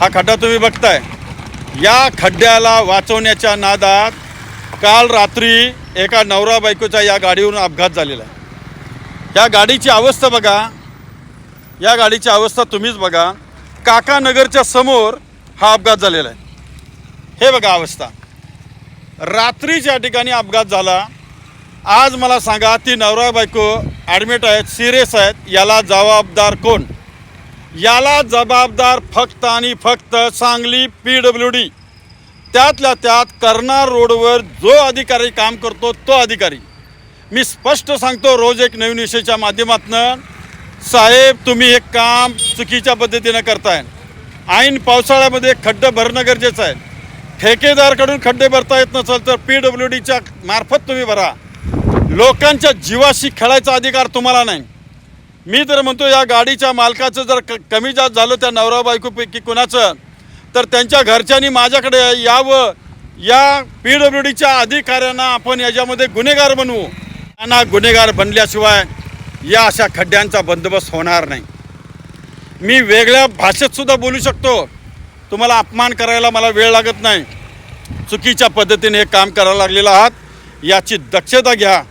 हा खड्डा तुम्ही बघताय, या खड्ड्याला वाचवण्याच्या नादात काल रात्री एका नवरा बायकोचा या गाडीवरून अपघात झालेला आहे। या गाडीची अवस्था बघा, या गाडीची अवस्था तुम्हीच बघा। काकानगरच्या समोर हा अपघात झालेला आहे। हे बघा अवस्था, रात्रीच या ठिकाणी अपघात झाला। आज मला सांगा, ती नवरा बायको ॲडमिट आहेत, सिरियस आहेत, याला जबाबदार कोण? याला जबाबदार फक्त आणि फक्त सांगली PWD, त्यातल्या त्यात करनार रोडवर जो अधिकारी काम करतो तो अधिकारी। मी स्पष्ट सांगतो रोज एक नवीन विषयाच्या माध्यमातून, साहेब तुम्ही हे काम चुकीच्या पद्धतीनं करताय। ऐन पावसाळ्यामध्ये खड्डे भरणं गरजेचं आहे। ठेकेदारकडून खड्डे भरता येत नसेल तर PWDच्या मार्फत तुम्ही भरा। लोकांच्या जीवाशी खेळायचा अधिकार तुम्हाला नाही। मी तर म्हणतो या गाडीच्या मालकाचं जर कमी जास्त झालं त्या नवरा बायकोपैकी कुणाचं, तर त्यांच्या घरच्यांनी माझ्याकडे यावं। या PWDच्या अधिकाऱ्यांना आपण याच्यामध्ये गुन्हेगार बनवू। त्यांना गुन्हेगार बनल्याशिवाय या अशा खड्ड्यांचा बंदोबस्त होणार नाही। मी वेगळ्या भाषेत सुद्धा बोलू शकतो, तुम्हाला अपमान करायला मला वेळ लागत नाही। चुकीच्या पद्धतीने हे काम करायला लागलेलं आहात, याची दक्षता घ्या।